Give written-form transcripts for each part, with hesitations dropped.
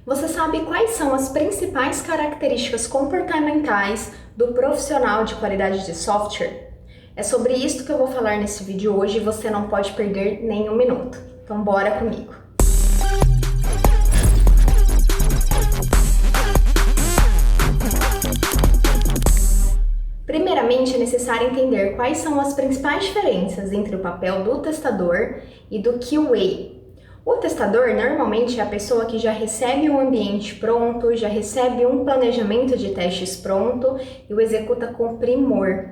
Você sabe quais são as principais características comportamentais do profissional de qualidade de software? É sobre isso que eu vou falar nesse vídeo hoje e você não pode perder nem um minuto. Então bora comigo! Primeiramente, é necessário entender quais são as principais diferenças entre o papel do testador e do QA. O testador normalmente é a pessoa que já recebe um ambiente pronto, já recebe um planejamento de testes pronto e o executa com primor.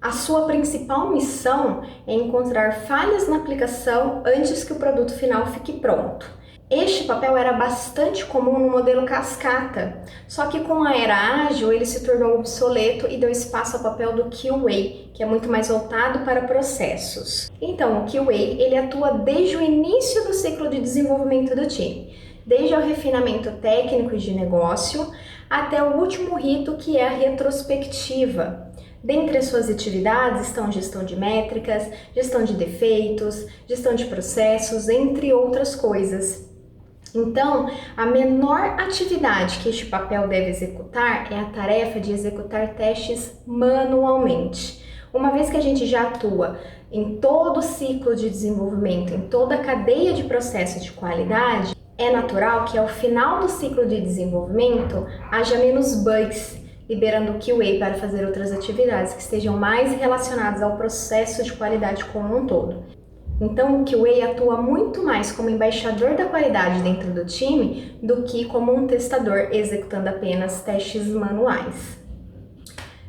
A sua principal missão é encontrar falhas na aplicação antes que o produto final fique pronto. Este papel era bastante comum no modelo cascata, só que com a era ágil ele se tornou obsoleto e deu espaço ao papel do QA, que é muito mais voltado para processos. Então, o QA ele atua desde o início do ciclo de desenvolvimento do time, desde o refinamento técnico e de negócio até o último rito, que é a retrospectiva. Dentre as suas atividades estão gestão de métricas, gestão de defeitos, gestão de processos, entre outras coisas. Então, a menor atividade que este papel deve executar é a tarefa de executar testes manualmente. Uma vez que a gente já atua em todo o ciclo de desenvolvimento, em toda a cadeia de processo de qualidade, é natural que ao final do ciclo de desenvolvimento haja menos bugs, liberando o QA para fazer outras atividades que estejam mais relacionadas ao processo de qualidade como um todo. Então, o QA atua muito mais como embaixador da qualidade dentro do time do que como um testador executando apenas testes manuais.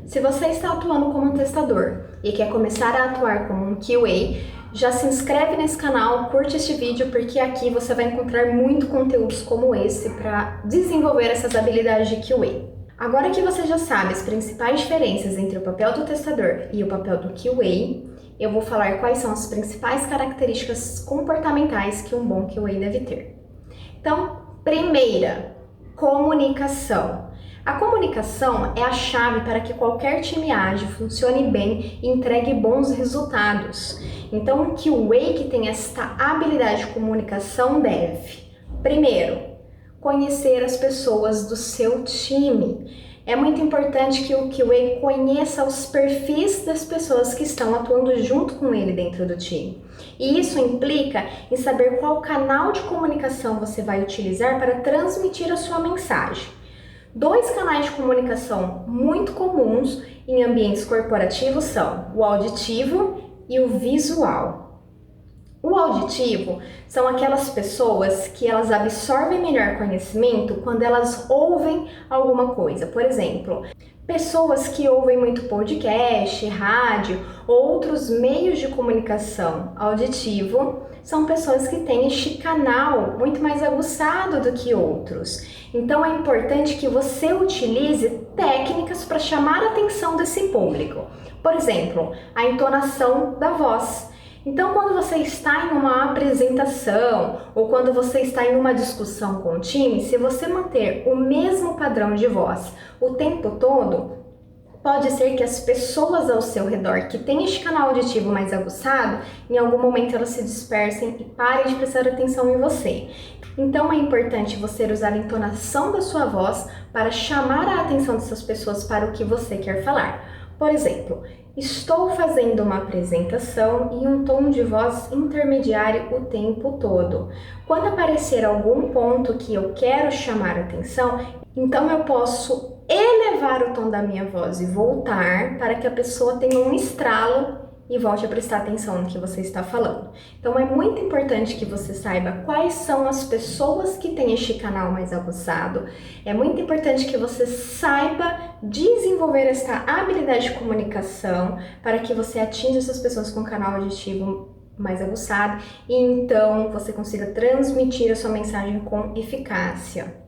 Se você está atuando como um testador e quer começar a atuar como um QA, já se inscreve nesse canal, curte este vídeo, porque aqui você vai encontrar muito conteúdos como esse para desenvolver essas habilidades de QA. Agora que você já sabe as principais diferenças entre o papel do testador e o papel do QA, eu vou falar quais são as principais características comportamentais que um bom QA deve ter. Então, primeira, comunicação. A comunicação é a chave para que qualquer time ágil funcione bem e entregue bons resultados. Então, o QA que tem esta habilidade de comunicação deve, primeiro, conhecer as pessoas do seu time. É muito importante que o QA conheça os perfis das pessoas que estão atuando junto com ele dentro do time. E isso implica em saber qual canal de comunicação você vai utilizar para transmitir a sua mensagem. Dois canais de comunicação muito comuns em ambientes corporativos são o auditivo e o visual. O auditivo são aquelas pessoas que elas absorvem melhor conhecimento quando elas ouvem alguma coisa. Por exemplo, pessoas que ouvem muito podcast, rádio, outros meios de comunicação auditivo, são pessoas que têm este canal muito mais aguçado do que outros. Então é importante que você utilize técnicas para chamar a atenção desse público. Por exemplo, a entonação da voz. Então, quando você está em uma apresentação ou quando você está em uma discussão com o time, se você manter o mesmo padrão de voz o tempo todo, pode ser que as pessoas ao seu redor que têm este canal auditivo mais aguçado, em algum momento elas se dispersem e parem de prestar atenção em você. Então, é importante você usar a entonação da sua voz para chamar a atenção dessas pessoas para o que você quer falar. Por exemplo, estou fazendo uma apresentação em um tom de voz intermediário o tempo todo. Quando aparecer algum ponto que eu quero chamar a atenção, então eu posso elevar o tom da minha voz e voltar para que a pessoa tenha um estralo e volte a prestar atenção no que você está falando. Então é muito importante que você saiba quais são as pessoas que têm este canal mais aguçado. É muito importante que você saiba desenvolver esta habilidade de comunicação para que você atinja essas pessoas com canal auditivo mais aguçado e então você consiga transmitir a sua mensagem com eficácia.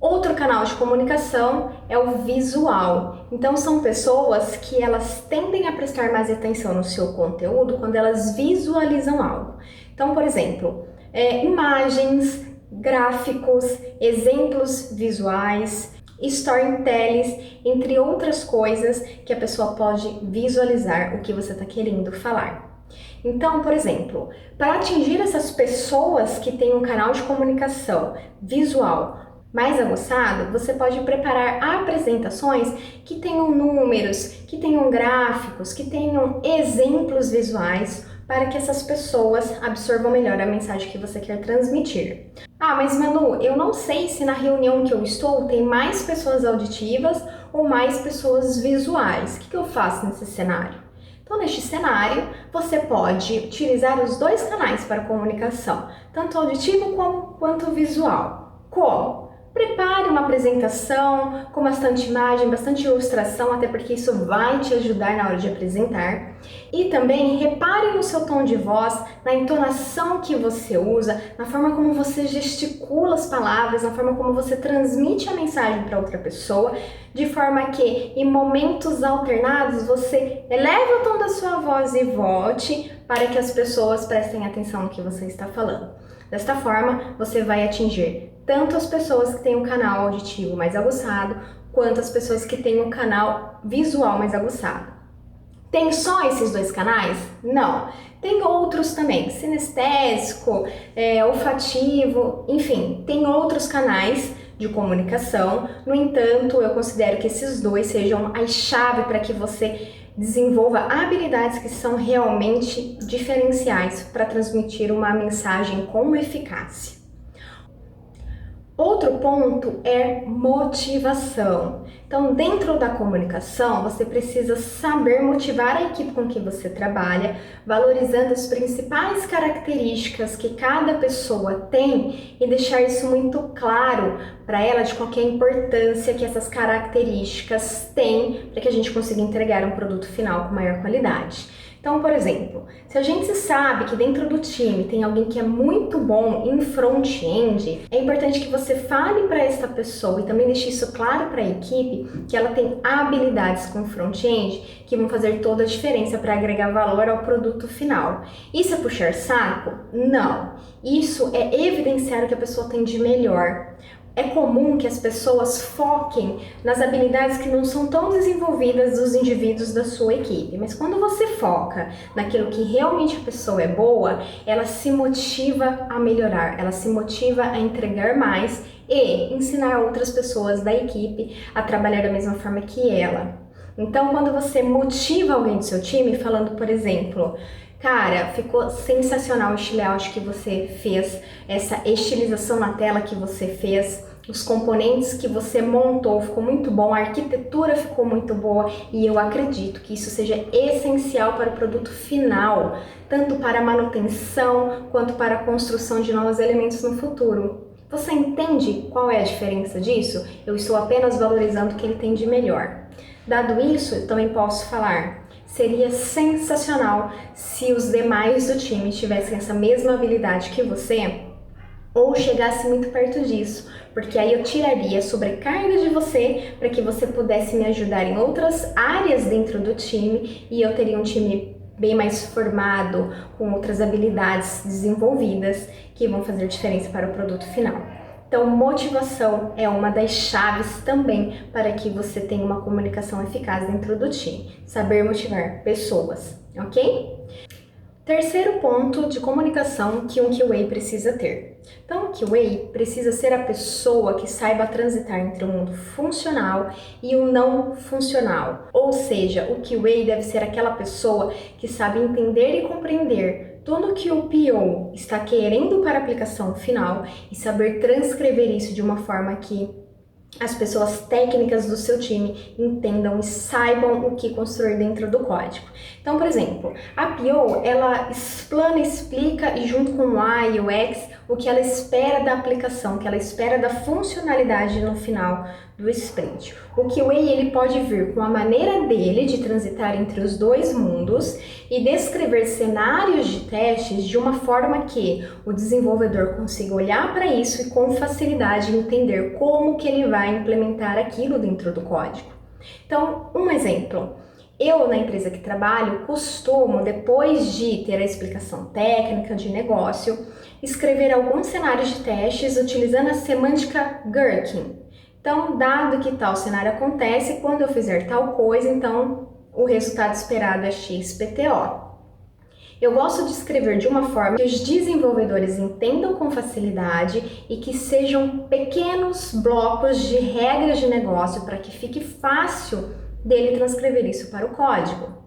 Outro canal de comunicação é o visual. Então são pessoas que elas tendem a prestar mais atenção no seu conteúdo quando elas visualizam algo. Então, por exemplo, imagens, gráficos, exemplos visuais, storytelling, entre outras coisas que a pessoa pode visualizar o que você está querendo falar. Então, por exemplo, para atingir essas pessoas que têm um canal de comunicação visual mais aguçado, você pode preparar apresentações que tenham números, que tenham gráficos, que tenham exemplos visuais para que essas pessoas absorvam melhor a mensagem que você quer transmitir. Ah, mas Manu, eu não sei se na reunião que eu estou tem mais pessoas auditivas ou mais pessoas visuais. O que eu faço nesse cenário? Então, neste cenário, você pode utilizar os dois canais para comunicação, tanto auditivo quanto visual. Como? Prepare uma apresentação com bastante imagem, bastante ilustração, até porque isso vai te ajudar na hora de apresentar. E também repare no seu tom de voz, na entonação que você usa, na forma como você gesticula as palavras, na forma como você transmite a mensagem para outra pessoa, de forma que em momentos alternados você eleve o tom da sua voz e volte para que as pessoas prestem atenção no que você está falando. Desta forma, você vai atingir tanto as pessoas que têm um canal auditivo mais aguçado, quanto as pessoas que têm um canal visual mais aguçado. Tem só esses dois canais? Não. Tem outros também, sinestésico, olfativo, enfim, tem outros canais de comunicação. No entanto, eu considero que esses dois sejam a chave para que você desenvolva habilidades que são realmente diferenciais para transmitir uma mensagem com eficácia. Outro ponto é motivação. Então, dentro da comunicação, você precisa saber motivar a equipe com que você trabalha, valorizando as principais características que cada pessoa tem e deixar isso muito claro para ela de qualquer importância que essas características têm para que a gente consiga entregar um produto final com maior qualidade. Então, por exemplo, se a gente sabe que dentro do time tem alguém que é muito bom em front-end, é importante que você fale para essa pessoa e também deixe isso claro para a equipe que ela tem habilidades com front-end que vão fazer toda a diferença para agregar valor ao produto final. Isso é puxar saco? Não. Isso é evidenciar o que a pessoa tem de melhor. É comum que as pessoas foquem nas habilidades que não são tão desenvolvidas dos indivíduos da sua equipe, mas quando você foca naquilo que realmente a pessoa é boa, ela se motiva a melhorar, ela se motiva a entregar mais e ensinar outras pessoas da equipe a trabalhar da mesma forma que ela. Então, quando você motiva alguém do seu time, falando, por exemplo, cara, ficou sensacional esse layout que você fez, essa estilização na tela que você fez, os componentes que você montou, ficou muito bom, a arquitetura ficou muito boa e eu acredito que isso seja essencial para o produto final, tanto para a manutenção quanto para a construção de novos elementos no futuro. Você entende qual é a diferença disso? Eu estou apenas valorizando o que ele tem de melhor. Dado isso, eu também posso falar. Seria sensacional se os demais do time tivessem essa mesma habilidade que você ou chegasse muito perto disso, porque aí eu tiraria a sobrecarga de você para que você pudesse me ajudar em outras áreas dentro do time e eu teria um time bem mais formado, com outras habilidades desenvolvidas que vão fazer diferença para o produto final. Então, motivação é uma das chaves também para que você tenha uma comunicação eficaz dentro do time. Saber motivar pessoas, ok? Terceiro ponto de comunicação que um QA precisa ter. Então, o QA precisa ser a pessoa que saiba transitar entre o mundo funcional e o não funcional. Ou seja, o QA deve ser aquela pessoa que sabe entender e compreender tudo que o PO está querendo para a aplicação final e saber transcrever isso de uma forma que as pessoas técnicas do seu time entendam e saibam o que construir dentro do código. Então, por exemplo, a PO, ela explana, explica e junto com o UI e o UX o que ela espera da aplicação, o que ela espera da funcionalidade no final do sprint. O QA, ele pode vir com a maneira dele de transitar entre os dois mundos e descrever cenários de testes de uma forma que o desenvolvedor consiga olhar para isso e com facilidade entender como que ele vai implementar aquilo dentro do código. Então, um exemplo. Eu, na empresa que trabalho, costumo, depois de ter a explicação técnica de negócio, escrever alguns cenários de testes utilizando a semântica Gherkin. Então, dado que tal cenário acontece, quando eu fizer tal coisa, então o resultado esperado é XPTO. Eu gosto de escrever de uma forma que os desenvolvedores entendam com facilidade e que sejam pequenos blocos de regras de negócio para que fique fácil dele transcrever isso para o código.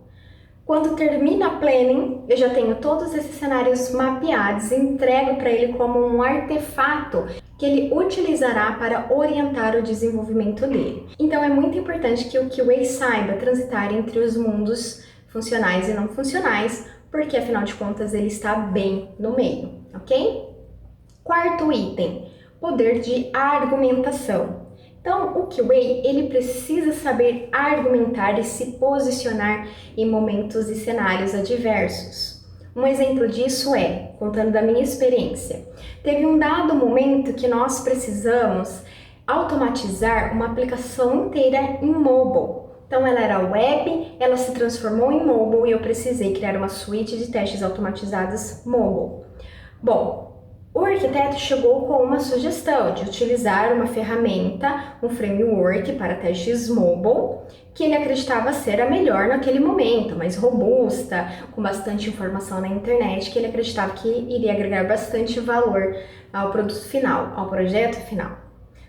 Quando termina a planning, eu já tenho todos esses cenários mapeados e entrego para ele como um artefato que ele utilizará para orientar o desenvolvimento dele. Então é muito importante que o QA saiba transitar entre os mundos funcionais e não funcionais, porque afinal de contas ele está bem no meio, ok? Quarto item, poder de argumentação. Então, o QA, ele precisa saber argumentar e se posicionar em momentos e cenários adversos. Um exemplo disso é, contando da minha experiência, teve um dado momento que nós precisamos automatizar uma aplicação inteira em mobile. Então, ela era web, ela se transformou em mobile e eu precisei criar uma suíte de testes automatizados mobile. Bom, o arquiteto chegou com uma sugestão de utilizar uma ferramenta, um framework para testes mobile, que ele acreditava ser a melhor naquele momento, mais robusta, com bastante informação na internet, que ele acreditava que iria agregar bastante valor ao produto final, ao projeto final.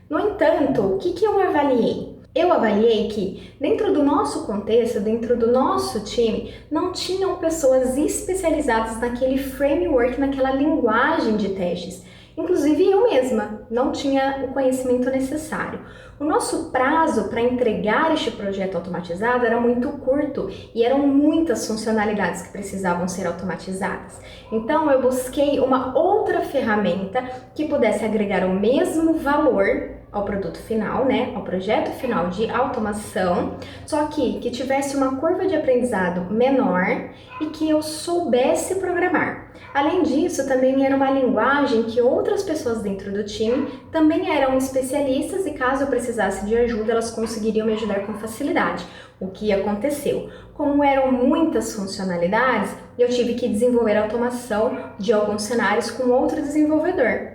No entanto, o que eu avaliei? Eu avaliei que, dentro do nosso contexto, dentro do nosso time, não tinham pessoas especializadas naquele framework, naquela linguagem de testes. Inclusive eu mesma não tinha o conhecimento necessário. O nosso prazo para entregar este projeto automatizado era muito curto e eram muitas funcionalidades que precisavam ser automatizadas. Então eu busquei uma outra ferramenta que pudesse agregar o mesmo valor ao produto final, né, ao projeto final de automação, só que tivesse uma curva de aprendizado menor e que eu soubesse programar. Além disso, também era uma linguagem que outras pessoas dentro do time também eram especialistas e caso eu precisasse de ajuda, elas conseguiriam me ajudar com facilidade. O que aconteceu? Como eram muitas funcionalidades, eu tive que desenvolver a automação de alguns cenários com outro desenvolvedor.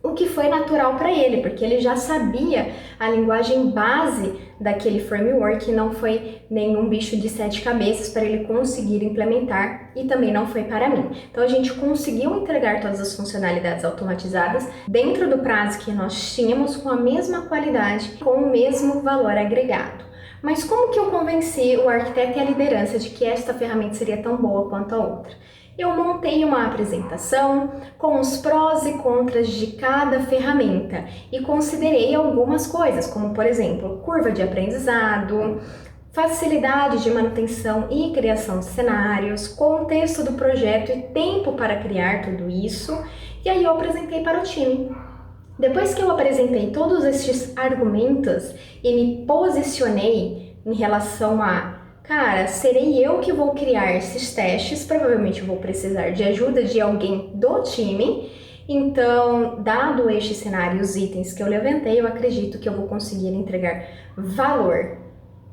O que foi natural para ele, porque ele já sabia a linguagem base daquele framework e não foi nenhum bicho de 7 cabeças para ele conseguir implementar e também não foi para mim. Então a gente conseguiu entregar todas as funcionalidades automatizadas dentro do prazo que nós tínhamos com a mesma qualidade, com o mesmo valor agregado. Mas como que eu convenci o arquiteto e a liderança de que esta ferramenta seria tão boa quanto a outra? Eu montei uma apresentação com os prós e contras de cada ferramenta e considerei algumas coisas, como por exemplo, curva de aprendizado, facilidade de manutenção e criação de cenários, contexto do projeto e tempo para criar tudo isso, e aí eu apresentei para o time. Depois que eu apresentei todos estes argumentos e me posicionei em relação a cara, serei eu que vou criar esses testes, provavelmente vou precisar de ajuda de alguém do time. Então, dado este cenário e os itens que eu levantei, eu acredito que eu vou conseguir entregar valor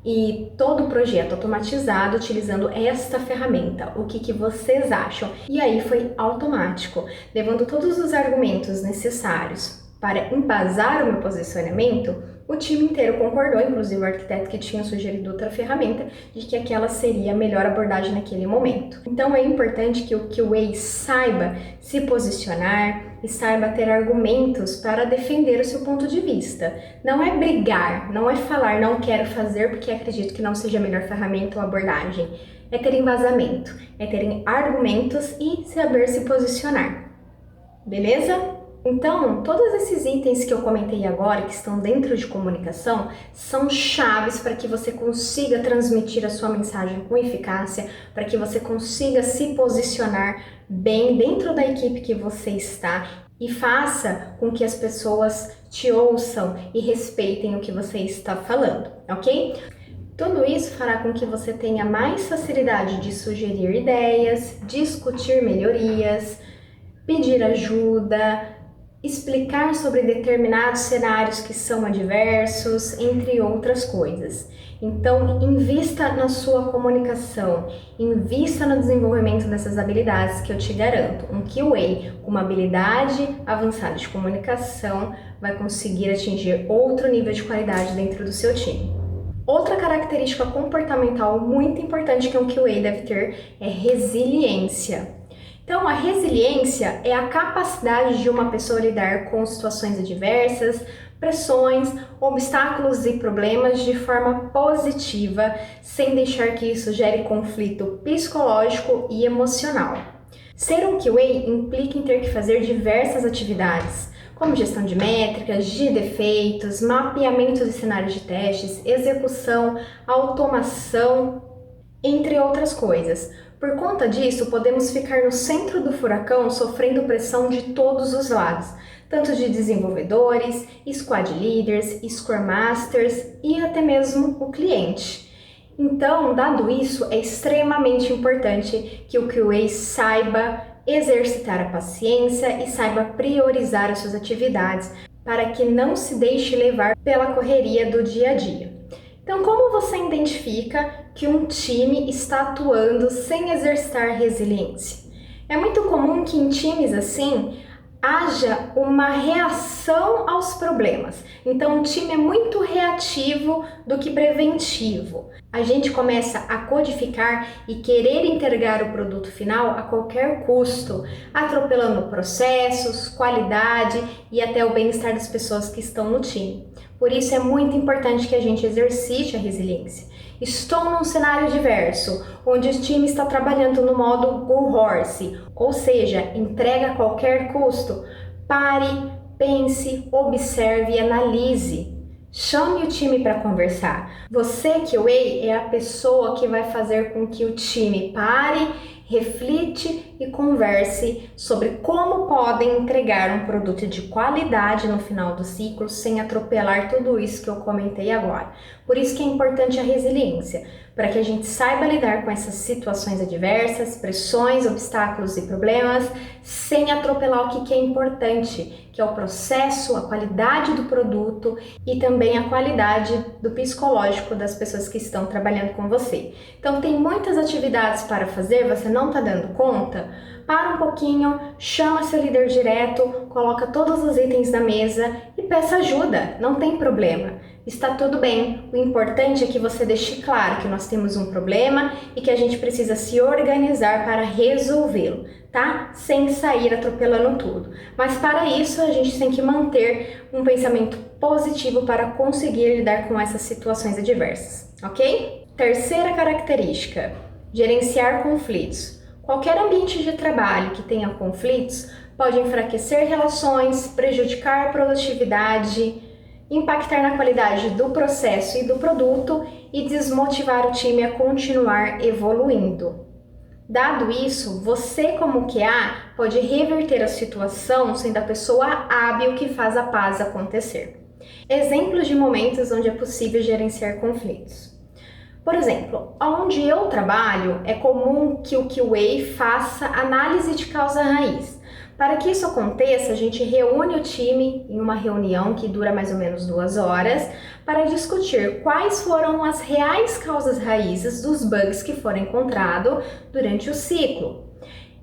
e todo o projeto automatizado utilizando esta ferramenta. O que vocês acham? E aí foi automático, levando todos os argumentos necessários para embasar o meu posicionamento. O time inteiro concordou, inclusive o arquiteto que tinha sugerido outra ferramenta, de que aquela seria a melhor abordagem naquele momento. Então é importante que o QA saiba se posicionar e saiba ter argumentos para defender o seu ponto de vista. Não é brigar, não é falar não quero fazer porque acredito que não seja a melhor ferramenta ou abordagem. É ter embasamento, é ter argumentos e saber se posicionar. Beleza? Então, todos esses itens que eu comentei agora, que estão dentro de comunicação, são chaves para que você consiga transmitir a sua mensagem com eficácia, para que você consiga se posicionar bem dentro da equipe que você está e faça com que as pessoas te ouçam e respeitem o que você está falando, ok? Tudo isso fará com que você tenha mais facilidade de sugerir ideias, discutir melhorias, pedir ajuda, explicar sobre determinados cenários que são adversos, entre outras coisas. Então, invista na sua comunicação, invista no desenvolvimento dessas habilidades que eu te garanto. Um QA com uma habilidade avançada de comunicação vai conseguir atingir outro nível de qualidade dentro do seu time. Outra característica comportamental muito importante que um QA deve ter é resiliência. Então, a resiliência é a capacidade de uma pessoa lidar com situações adversas, pressões, obstáculos e problemas de forma positiva, sem deixar que isso gere conflito psicológico e emocional. Ser um QA implica em ter que fazer diversas atividades, como gestão de métricas, de defeitos, mapeamento de cenários de testes, execução, automação, entre outras coisas. Por conta disso, podemos ficar no centro do furacão sofrendo pressão de todos os lados, tanto de desenvolvedores, squad leaders, scrum masters e até mesmo o cliente. Então, dado isso, é extremamente importante que o QA saiba exercitar a paciência e saiba priorizar as suas atividades para que não se deixe levar pela correria do dia a dia. Então, como você identifica que um time está atuando sem exercitar resiliência? É muito comum que em times assim haja uma reação aos problemas. Então, o time é muito reativo do que preventivo. A gente começa a codificar e querer entregar o produto final a qualquer custo, atropelando processos, qualidade e até o bem-estar das pessoas que estão no time. Por isso é muito importante que a gente exercite a resiliência. Estou num cenário diverso, onde o time está trabalhando no modo Go Horse, ou seja, entrega a qualquer custo. Pare, pense, observe e analise. Chame o time para conversar. Você, QA, é a pessoa que vai fazer com que o time pare, reflite e converse sobre como podem entregar um produto de qualidade no final do ciclo sem atropelar tudo isso que eu comentei agora. Por isso que é importante a resiliência, para que a gente saiba lidar com essas situações adversas, pressões, obstáculos e problemas, sem atropelar o que é importante, que é o processo, a qualidade do produto e também a qualidade do psicológico das pessoas que estão trabalhando com você. Então tem muitas atividades para fazer, você não está dando conta? Para um pouquinho, chama seu líder direto, coloca todos os itens na mesa e peça ajuda, não tem problema. Está tudo bem, o importante é que você deixe claro que nós temos um problema e que a gente precisa se organizar para resolvê-lo, tá? Sem sair atropelando tudo. Mas para isso a gente tem que manter um pensamento positivo para conseguir lidar com essas situações adversas, ok? Terceira característica, gerenciar conflitos. Qualquer ambiente de trabalho que tenha conflitos pode enfraquecer relações, prejudicar a produtividade, impactar na qualidade do processo e do produto e desmotivar o time a continuar evoluindo. Dado isso, você como QA pode reverter a situação sendo a pessoa hábil que faz a paz acontecer. Exemplos de momentos onde é possível gerenciar conflitos. Por exemplo, onde eu trabalho, é comum que o QA faça análise de causa raiz. Para que isso aconteça, a gente reúne o time em uma reunião que dura mais ou menos 2 horas para discutir quais foram as reais causas raízes dos bugs que foram encontrados durante o ciclo.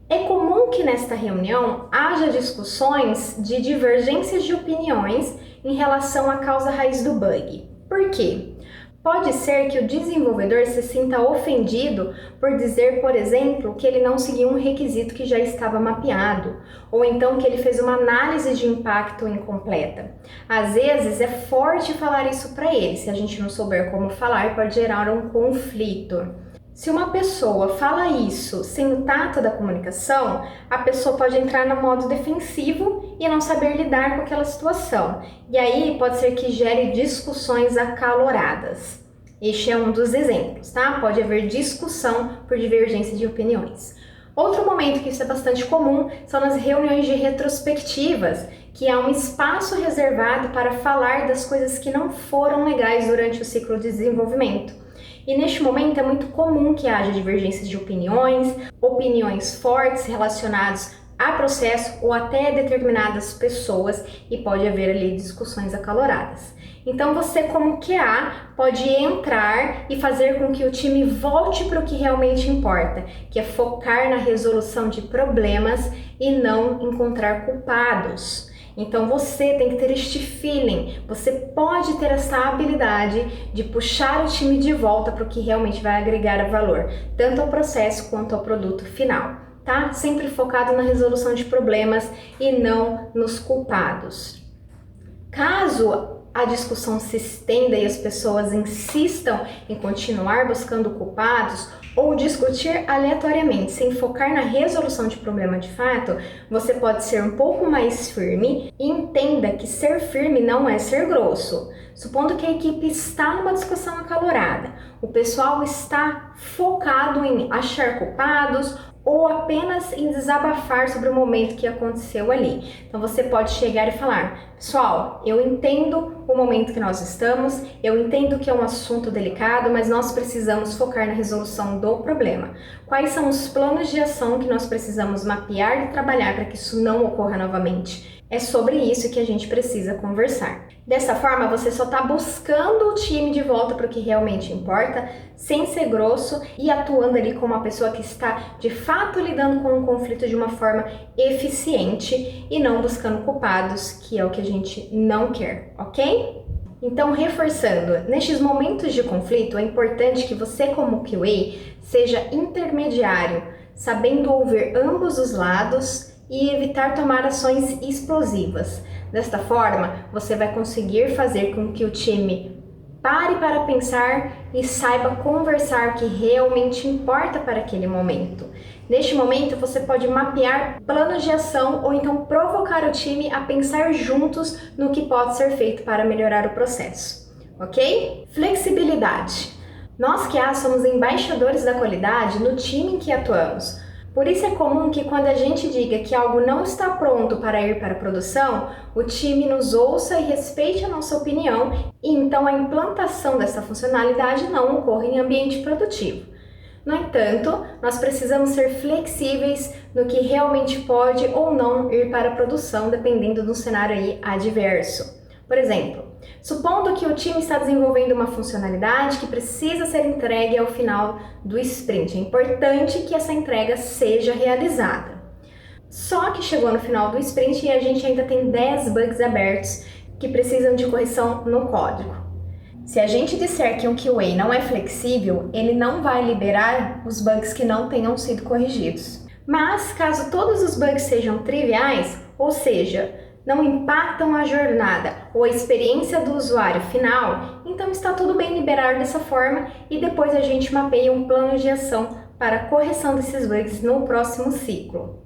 É comum que nesta reunião haja discussões de divergências de opiniões em relação à causa raiz do bug. Por quê? Pode ser que o desenvolvedor se sinta ofendido por dizer, por exemplo, que ele não seguiu um requisito que já estava mapeado, ou então que ele fez uma análise de impacto incompleta. Às vezes é forte falar isso para ele, se a gente não souber como falar, pode gerar um conflito. Se uma pessoa fala isso sem o tato da comunicação, a pessoa pode entrar no modo defensivo e não saber lidar com aquela situação. E aí pode ser que gere discussões acaloradas. Este é um dos exemplos, tá? Pode haver discussão por divergência de opiniões. Outro momento que isso é bastante comum são nas reuniões de retrospectivas, que há um espaço reservado para falar das coisas que não foram legais durante o ciclo de desenvolvimento. E neste momento é muito comum que haja divergências de opiniões fortes relacionadas a processo ou até determinadas pessoas e pode haver ali discussões acaloradas. Então você como QA pode entrar e fazer com que o time volte para o que realmente importa, que é focar na resolução de problemas e não encontrar culpados. Então você tem que ter este feeling, você pode ter essa habilidade de puxar o time de volta para o que realmente vai agregar valor, tanto ao processo quanto ao produto final, tá? Sempre focado na resolução de problemas e não nos culpados. Caso a discussão se estenda e as pessoas insistam em continuar buscando culpados ou discutir aleatoriamente sem focar na resolução de problema de fato, você pode ser um pouco mais firme e entenda que ser firme não é ser grosso. Supondo que a equipe está numa discussão acalorada, o pessoal está focado em achar culpados ou apenas em desabafar sobre o momento que aconteceu ali. Então você pode chegar e falar: pessoal, eu entendo o momento que nós estamos, eu entendo que é um assunto delicado, mas nós precisamos focar na resolução do problema. Quais são os planos de ação que nós precisamos mapear e trabalhar para que isso não ocorra novamente? É sobre isso que a gente precisa conversar. Dessa forma, você só está buscando o time de volta para o que realmente importa, sem ser grosso e atuando ali como uma pessoa que está de fato lidando com um conflito de uma forma eficiente e não buscando culpados, que é o que a gente não quer, ok? Então, reforçando, nestes momentos de conflito, é importante que você, como QA, seja intermediário, sabendo ouvir ambos os lados e evitar tomar ações explosivas. Desta forma, você vai conseguir fazer com que o time pare para pensar e saiba conversar o que realmente importa para aquele momento. Neste momento, você pode mapear planos de ação ou então provocar o time a pensar juntos no que pode ser feito para melhorar o processo, ok? Flexibilidade. Nós QA somos embaixadores da qualidade no time em que atuamos. Por isso é comum que quando a gente diga que algo não está pronto para ir para a produção, o time nos ouça e respeite a nossa opinião e então a implantação dessa funcionalidade não ocorra em ambiente produtivo. No entanto, nós precisamos ser flexíveis no que realmente pode ou não ir para a produção, dependendo do cenário aí adverso. Por exemplo, supondo que o time está desenvolvendo uma funcionalidade que precisa ser entregue ao final do sprint, é importante que essa entrega seja realizada. Só que chegou no final do sprint e a gente ainda tem 10 bugs abertos que precisam de correção no código. Se a gente disser que um QA não é flexível, ele não vai liberar os bugs que não tenham sido corrigidos. Mas caso todos os bugs sejam triviais, ou seja, não impactam a jornada ou a experiência do usuário final, então está tudo bem liberar dessa forma e depois a gente mapeia um plano de ação para a correção desses bugs no próximo ciclo.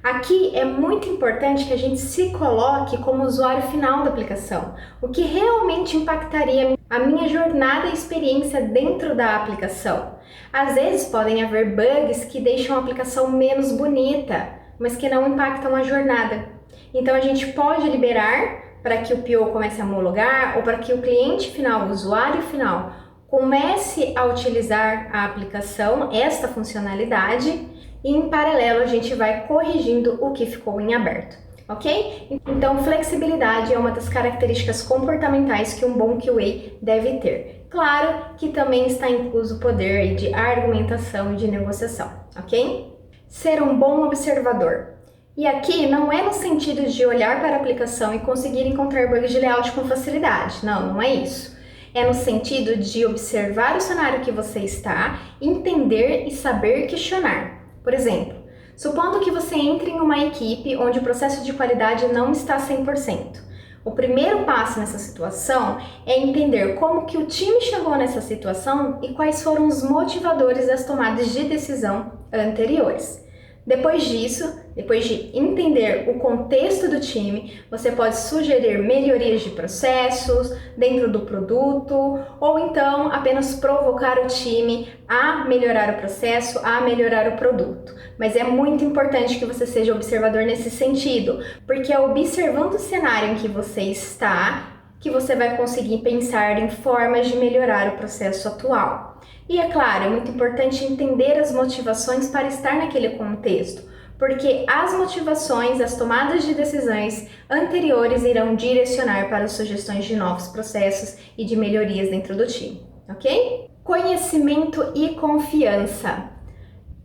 Aqui é muito importante que a gente se coloque como usuário final da aplicação, o que realmente impactaria a minha jornada e experiência dentro da aplicação. Às vezes podem haver bugs que deixam a aplicação menos bonita, mas que não impactam a jornada. Então a gente pode liberar para que o PO comece a homologar ou para que o cliente final, o usuário final, comece a utilizar a aplicação, esta funcionalidade, e em paralelo a gente vai corrigindo o que ficou em aberto, ok? Então flexibilidade é uma das características comportamentais que um bom QA deve ter. Claro que também está incluso o poder de argumentação e de negociação, ok? Ser um bom observador. E aqui não é no sentido de olhar para a aplicação e conseguir encontrar bugs de layout com facilidade. Não é isso. É no sentido de observar o cenário que você está, entender e saber questionar. Por exemplo, supondo que você entre em uma equipe onde o processo de qualidade não está 100%. O primeiro passo nessa situação é entender como que o time chegou nessa situação e quais foram os motivadores das tomadas de decisão anteriores. Depois disso, depois de entender o contexto do time, você pode sugerir melhorias de processos dentro do produto ou então apenas provocar o time a melhorar o processo, a melhorar o produto. Mas é muito importante que você seja observador nesse sentido, porque é observando o cenário em que você está que você vai conseguir pensar em formas de melhorar o processo atual. E é claro, é muito importante entender as motivações para estar naquele contexto, porque as motivações, as tomadas de decisões anteriores irão direcionar para as sugestões de novos processos e de melhorias dentro do time, ok? Conhecimento e confiança.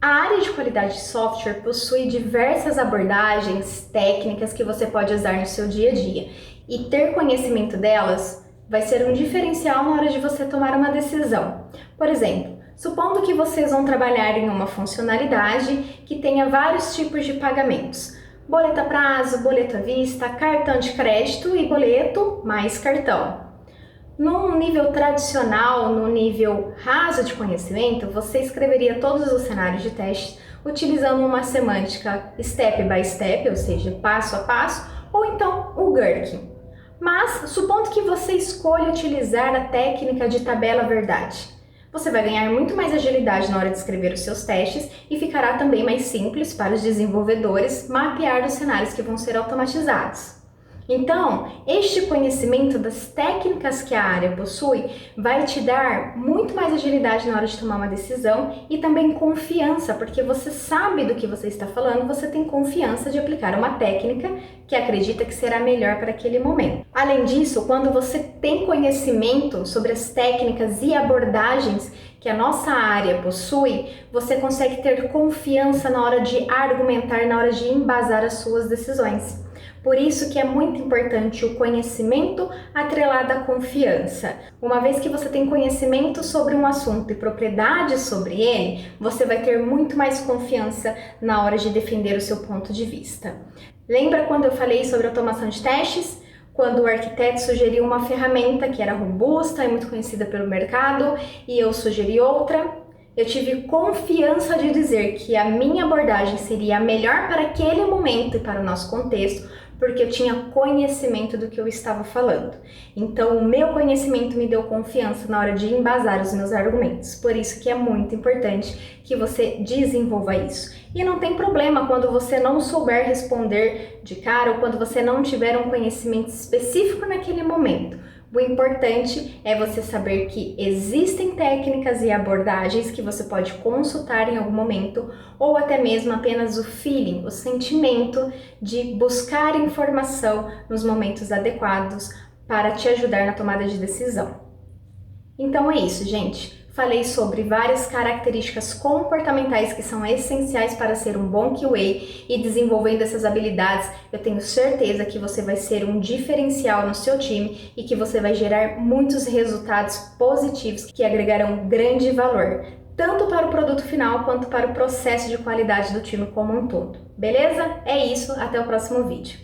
A área de qualidade de software possui diversas abordagens técnicas que você pode usar no seu dia a dia, e ter conhecimento delas vai ser um diferencial na hora de você tomar uma decisão. Por exemplo, supondo que vocês vão trabalhar em uma funcionalidade que tenha vários tipos de pagamentos: boleto a prazo, boleto à vista, cartão de crédito e boleto mais cartão. Num nível tradicional, no nível raso de conhecimento, você escreveria todos os cenários de teste utilizando uma semântica step by step, ou seja, passo a passo, ou então o gherkin. Mas, supondo que você escolha utilizar a técnica de tabela verdade, você vai ganhar muito mais agilidade na hora de escrever os seus testes e ficará também mais simples para os desenvolvedores mapear os cenários que vão ser automatizados. Então, este conhecimento das técnicas que a área possui vai te dar muito mais agilidade na hora de tomar uma decisão e também confiança, porque você sabe do que você está falando, você tem confiança de aplicar uma técnica que acredita que será melhor para aquele momento. Além disso, quando você tem conhecimento sobre as técnicas e abordagens que a nossa área possui, você consegue ter confiança na hora de argumentar, na hora de embasar as suas decisões. Por isso que é muito importante o conhecimento atrelado à confiança. Uma vez que você tem conhecimento sobre um assunto e propriedade sobre ele, você vai ter muito mais confiança na hora de defender o seu ponto de vista. Lembra quando eu falei sobre automação de testes? Quando o arquiteto sugeriu uma ferramenta que era robusta e muito conhecida pelo mercado e eu sugeri outra, eu tive confiança de dizer que a minha abordagem seria a melhor para aquele momento e para o nosso contexto, porque eu tinha conhecimento do que eu estava falando. Então, o meu conhecimento me deu confiança na hora de embasar os meus argumentos. Por isso que é muito importante que você desenvolva isso. E não tem problema quando você não souber responder de cara ou quando você não tiver um conhecimento específico naquele momento. O importante é você saber que existem técnicas e abordagens que você pode consultar em algum momento, ou até mesmo apenas o feeling, o sentimento de buscar informação nos momentos adequados para te ajudar na tomada de decisão. Então é isso, gente. Falei sobre várias características comportamentais que são essenciais para ser um bom QA, e desenvolvendo essas habilidades, eu tenho certeza que você vai ser um diferencial no seu time e que você vai gerar muitos resultados positivos que agregarão grande valor, tanto para o produto final quanto para o processo de qualidade do time como um todo. Beleza? É isso, até o próximo vídeo.